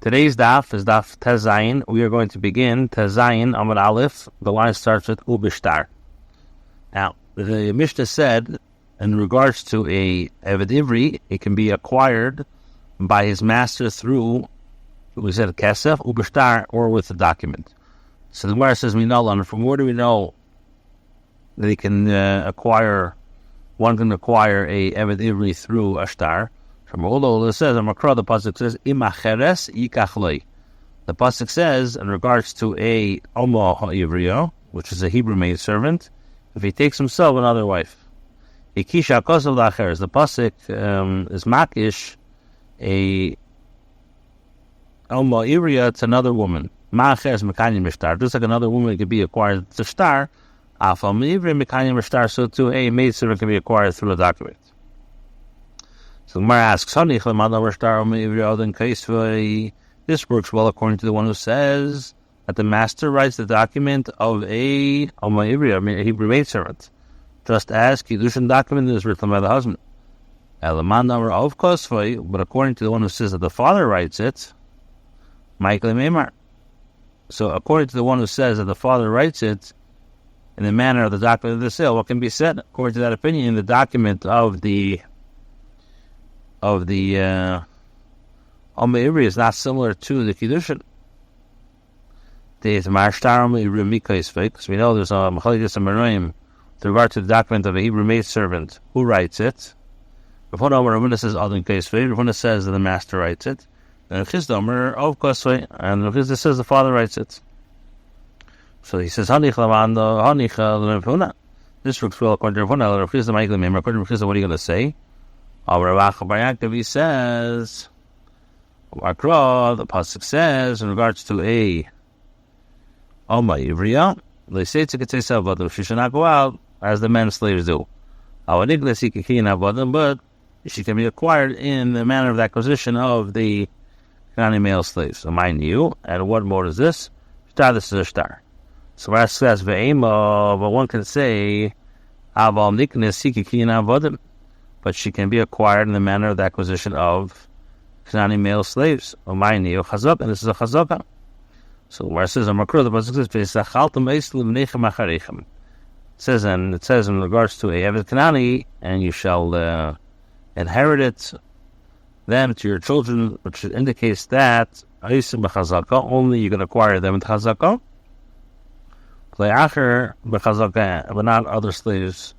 Today's daf is daf Tezayin. We are going to begin Tezayin Amud Aleph. The line starts with Ubishtar. Now, the Mishnah said, in regards to a Eved Ivri, it can be acquired by his master through, we said Kesef, Ubishtar, or with a document. So the Gemara says, we know, from where do we know that he can one can acquire a Eved Ivri through a star? From Olo, it says, the pasuk says, Imacheres yikachloi. The pasuk says, in regards to a Omo Ha'ivriyo, which is a Hebrew maidservant, if he takes himself another wife. Ikisha kosav lacheres. The pasuk is makish a Omo Ivriya to another woman. Ma'acheres mekanyim mishtar. Just like another woman could be acquired to star, Afal Ivriya mekanyim mishtar, so too a maidservant can be acquired through a document. So the Gemara asks, this works well according to the one who says that the master writes the document of a Hebrew maidservant, just as Kidushin document is written by the husband. But according to the one who says that the father writes it, so according to the one who says that the father writes it in the manner of the document of the sale, what can be said according to that opinion? The document of the Ivri is not similar to the Kidushin. Because we know there's a Machalidus and Meraim with regard to the document of a Hebrew maidservant. Who writes it? Ravuna says Adon Kaisvei. Ravuna says that the master writes it. And Chizdomer of Kaisvei, and Ravuna says the father writes it. So he says Hanich Lavanda, Hanich Ravuna. This works well according to Ravuna. According to Ravuna, what are you going to say? He says, the pasuk says, in regards to a Alma Ivriya, they say she should not go out as the men slaves do. But she can be acquired in the manner of the acquisition of the Kanani male slaves. So mind you, and what mode is this? This is a star. So where it says, but one can say, but she can be acquired in the manner of the acquisition of Kanani male slaves. And this is a chazaka. So where it says, the pasuk says in regards to a Eved Kanani, and you shall inherit it, them to your children, which indicates that only you can acquire them in chazaka. But not other slaves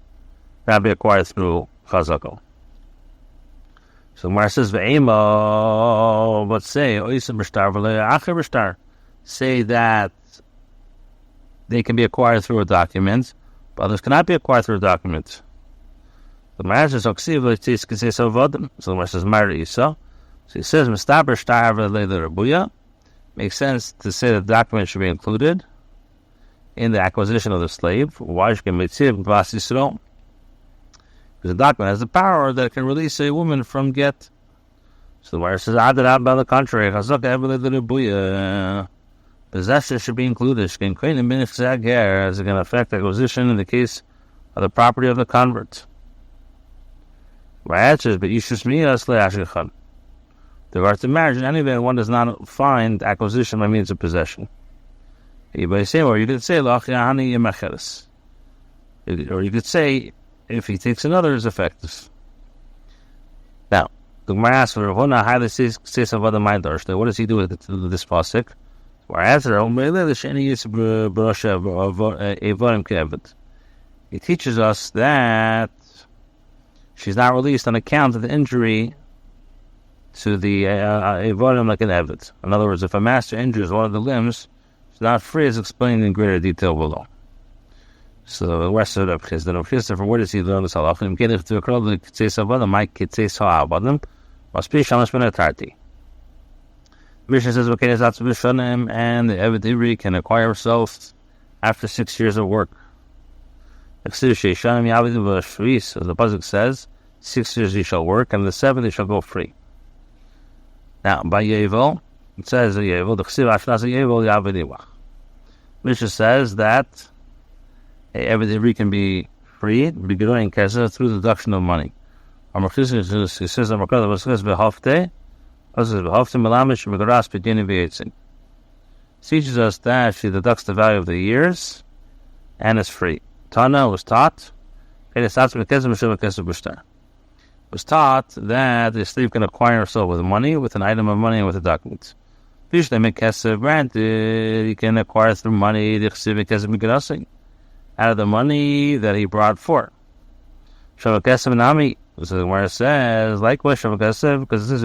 can be acquired through chazaka. So Gemara says, but say that they can be acquired through a document, but others cannot be acquired through a document. The Gemara says, so the Gemara says, so he says, makes sense to say that the document should be included in the acquisition of the slave. Why? Because the document has the power that it can release a woman from get. So the Gemara says, by the contrary, possession should be included. As it can affect acquisition in the case of the property of the convert. But with regard to marriage, in any event, one does not find acquisition by means of possession. Or you could say, if he takes another, is effective. Now, the Gemara asks for Ravuna, how does he say some other mind? What does he do with this pasuk? He teaches us that she's not released on account of the injury to the Evorim like an Eved. In other words, if a master injures one of the limbs, she's not free, as explained in greater detail below. So the rest of Rabbi S Greenwald, from where does he learn this halacha? Must be shamash ben atarti. Mishnah says, and the Eved Ivri can acquire herself after 6 years of work. As the pasuk says, 6 years he shall work, and the 7th he shall go free. Now, by Yevel, it says Yevel, Mishnah says that a Eved Ivri can be freed, through the deduction of money. He says, Teaches us that she deducts the value of the years and is free. Tana was taught. It was taught that the slave can acquire herself with money, with an item of money, and with a document. Granted, he can acquire through money out of the money that he brought for. So where it says, likewise, because this is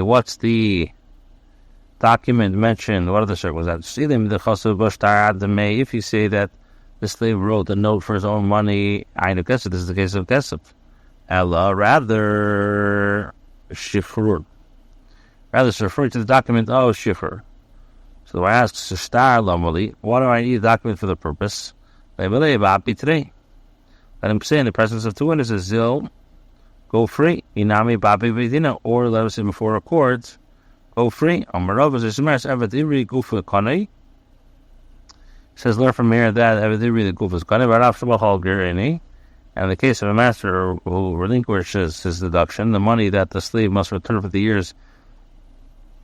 what's the document mentioned? What are the circumstances? If you say that the slave wrote a note for his own money, this is the case of kesef. Rather, shifrur. Rather, it's referring to the document, shifrur. So I ask, what do I need a document for the purpose? Let him say in the presence of two witnesses, Zil, go free. Inami babi vedina, or let us say before a court, go free. Says, learn from here that evidivri the goof is kanei, and in the case of a master who relinquishes his deduction, the money that the slave must return for the years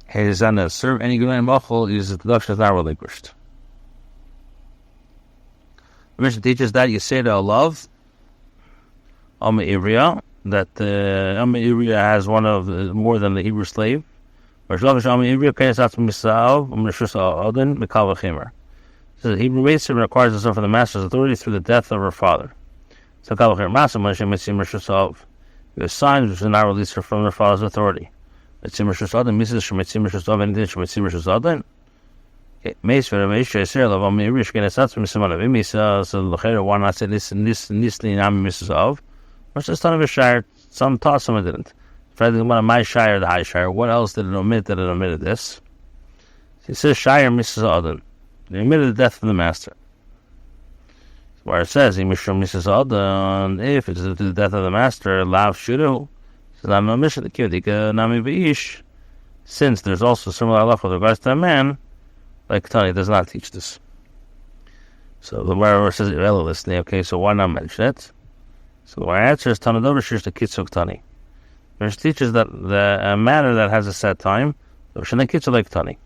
he is on to serve any good machal, his deduction is not relinquished. The mission teaches that you say to love Alma Ivria, that Alma Ivria has one of more than the Hebrew slave. So the Hebrew maidservant requires herself from the master's authority through the death of her father. So the signs which do not release her from her father's authority. Okay, Mace for the why not say this Mrs. Of? What's the son of a shire? Some thought, some didn't. One of my shire, the high shire. What else did it omit that it omitted this? He says shire Mrs. Adon. They omitted the death of the master. Where it says Mrs. Adon, if it's the death of the master, lav shudu. So I'm not mission the kivdika nami beish. Since there's also similar law with regards to a man, like Tani does not teach this. So the where says irrelevant. Okay, so why not mention it? So the answer is Tanadover Shish the Kitzuk Tani. Which teaches that the matter that has a set time, the Kitzuk like Tani.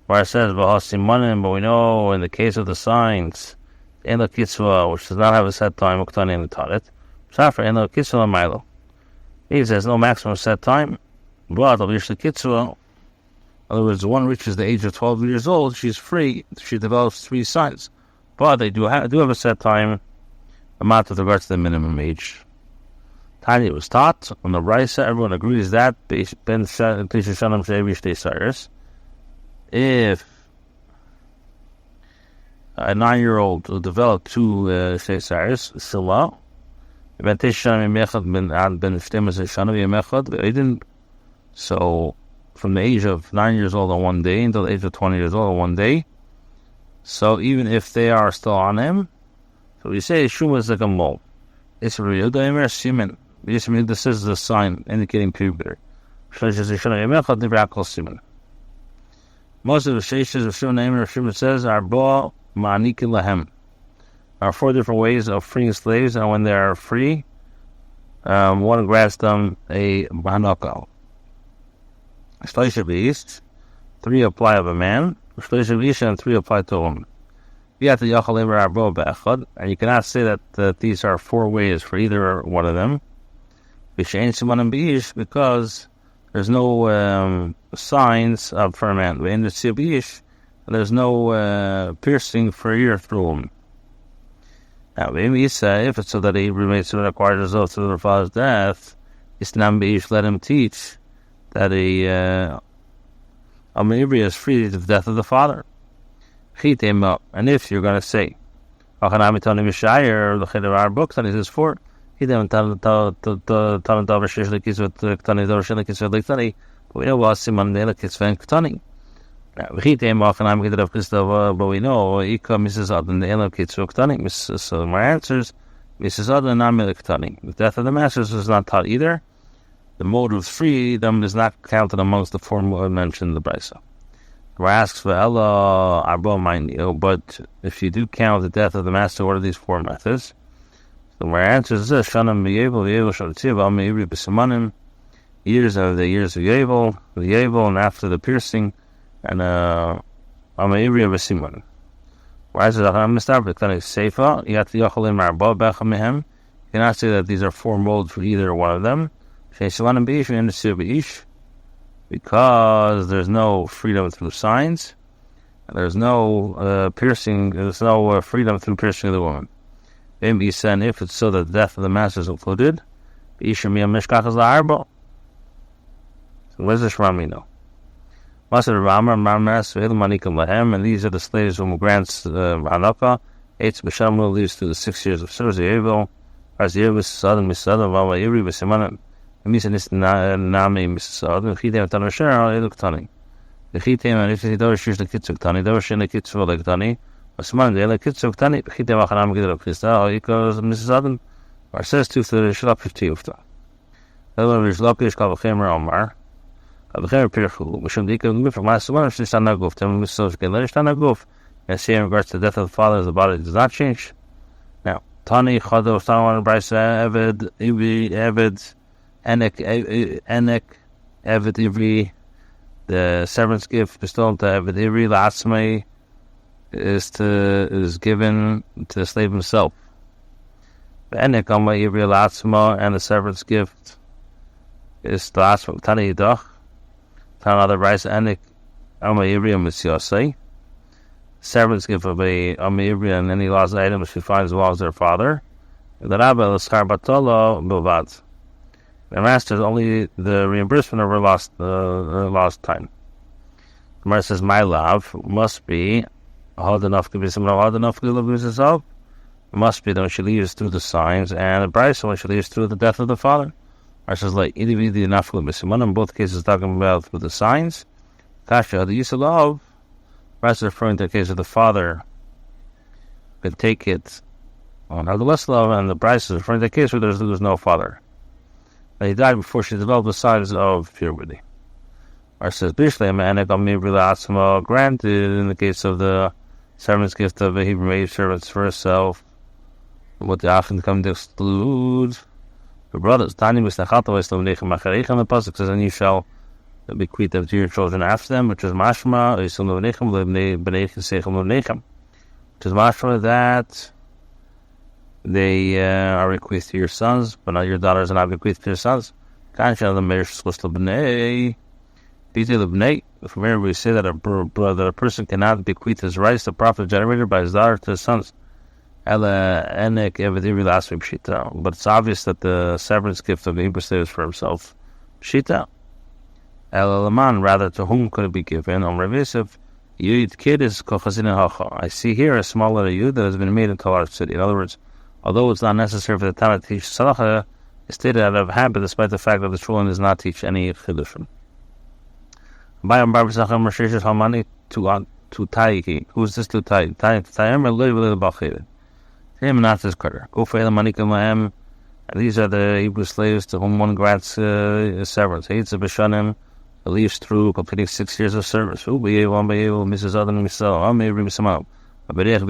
Where it says Bahasimanim, but we know in the case of the signs, Eno Kitzua, which does not have a set time, Uktani and the Tarit, Safra Eno Kitzua Milo. He says no maximum set time, but of Yish the Kitzua. In other words, one reaches the age of 12 years old, she's free, she develops 3 signs. But they do have a set time amount with regards to the minimum age. Tanya was taught on the Raisa, everyone agrees that if a 9-year-old will develop 2 Shaysires, Sila, so from the age of 9 years old on one day until the age of 20 years old on one day, so even if they are still on him, so we say Shuma is like a mole. This is the sign indicating puberty. Most of the sheishes of Shuma name of Shuma says are Bo Ma'anikin Lahem. There are 4 different ways of freeing slaves, and when they are free, one grants them a Banakal. 3 apply of a man, and 3 apply to a woman. And you cannot say that these are 4 ways for either one of them, because there's no signs for a man. There's no piercing for ear through him. Now, if it's so that he remains to acquire results through their father's death, let him teach that a Amibri is free to the death of the father. And if you're going to say, the Chidar our books, and he says 4, we know what Simon de Kitzven Ktani. But we know Mrs. Adon the Elo Kitzu Ktani. So my answer is Mrs. Adon and Ktani. The death of the masters was not taught either. The mode of freedom is not counted amongst the 4 mentioned in the Brisa. Where asks for Ella Arbo Mainio, but if you do count the death of the master, what are these 4 methods? So my answer is this: Shanam v'Yevel Shalativ Ivri b'Simanim. Years of Yevel, and after the piercing, and Ivri b'Simanim. Why is it? I'm going to start with Seifa. You have to Yochalim Marba Bechamehem. You cannot say that these are 4 molds for either one of them. Sheishalanam b'ish and b'ish, because there's no freedom through signs, and there's no piercing. There's no freedom through piercing of the woman. If it's so that the death of the master is included, so where's the Shramino? And these are the slaves whom grants Hanaka. Eitz B'Shamel leads to the 6 years of service. Yevel, as Yevel Misadan Misadan Vava Ivri B'Simanim. Misa Nami Misadan. Chitem Tanasher Eluktani. The Chitem and if he does the Kitsuktani, does in the Kitsu Eluktani. Osman the Kitsuktani. Chitem Achanam Gidel Krista. Equals Misadan. Or says to the Shlap 50 Ufta. Other is Lokish Kavachemer Omar. And see in regards to the death of the father, the body does not change. Now, Tani Chado Stawan Bryce Eved Enek Eved Ivri, the severance gift bestowed to Eved Ivri Latsmai is given to the slave himself. Enek Amma Ivri Latsma, and the severance gift is the Latsma Tani Yidach. Another rice and Ivri and Misyosai. Servants give away Ivri and any lost items she finds as well as their father. The Rabbi is Karbatolo Bilvat. The master is only the reimbursement of her lost time. The Gemara says, my love must be hard enough to be someone hard enough to live herself. It must be that when she leaves through the signs, and the Bryce when she leaves through the death of the father. Says like in both cases talking about with the signs. Kasha, the use of love, Bryce referring to the case of the father could take it on the less love, and the Bryce is referring to the case where there was no father. And he died before she developed the signs of puberty. Or says Bishlem and granted in the case of the servant's gift of a Hebrew maid servants for herself, what they often come to exclude. The brothers, Tani Mistachata Veslavnechem Macharechem, the Pasuk says, and you shall bequeath them to your children after them, which is Mashma, Veslavnechem, Bnechem Sechem Lavnechem, which is Mashma that they are bequeathed to your sons, but not your daughters are not bequeathed to your sons. Kansha the Meir Shlusla Bnei, Detail of Bnei, from here we say that a person cannot bequeath his rights to profit generated by his daughter to his sons. But it's obvious that the severance gift of the Hebrew slave is for himself. Pshita. Rather, to whom could it be given? I see here a small letter Yud that has been made into a large city. In other words, although it's not necessary for the Talmud to teach Salacha, it's stated out of habit despite the fact that the Shulchan does not teach any Kidushin. Who's this to Tai? Him not his cutter. Go for the money and these are the Hebrew slaves to whom one grants severance. Hates a Bishanim, leaves through completing 6 years of service. Who be able, Mrs. Adam himself, I may bring some out. But it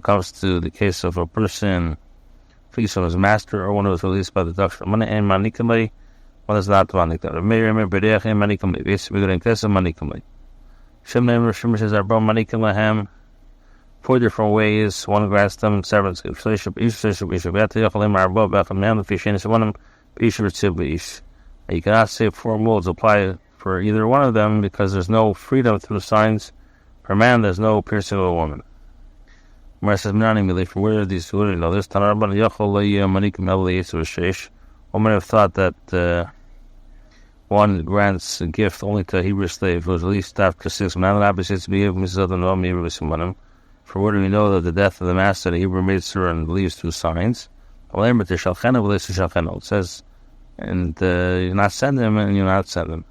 comes to the case of a person flees from his master or one who was released by the deduction of money and Manikamai, one is not Manikam. Miriam Berech and Manikamai, basically good in Kesem Manikamai. Shimmer says, I brought Manikam 4 different ways. One grants them severance. You cannot say 4 molds apply for either one of them because there's no freedom through the signs. For a man, there's no piercing of a woman. Where says, from where are these two? This one may have thought that one grants a gift only to a Hebrew slave who was released after 6 months. For where do we know that the death of the master, the Hebrew maidservant, leaves through signs? It says, and you not send him, and you not send him.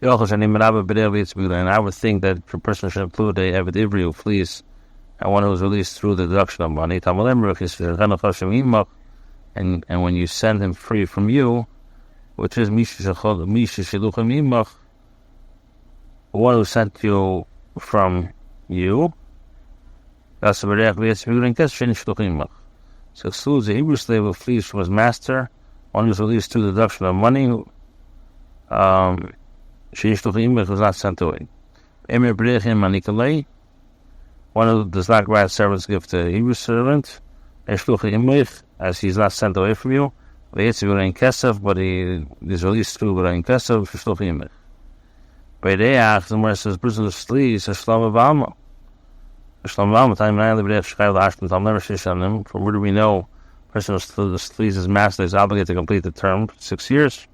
And I would think that a person should include a Eved Ivri who flees, and one who is released through the deduction of money. And when you send him free from you, which is one who sent you from you, So excludes the Hebrew slave who flees from his master, one who is released through the deduction of money, who is not sent away. One who does not grant servant's gift to a Hebrew servant, as he is not sent away from you, but he is released through V'rein Kesav, Shluch Imich. By day after, where it says, person who flees, Shlomo V'alma. From where do we know a person who flees his master is obligated to complete the term 6 years?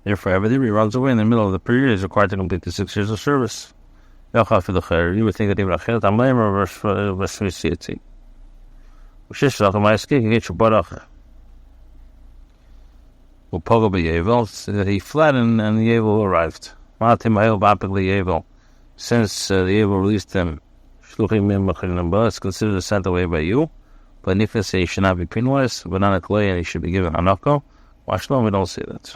Therefore, every year he runs away in the middle of the period, he is required to complete the 6 years of service. You would think that he would have Achilat Amleim or Vashvisiati. He fled and the Yevel arrived. Since the Yevel released him, it's considered sent away by you. But Nifas, he should not be penalized, but not a clay, and he should be given Hanako. Why we don't say that?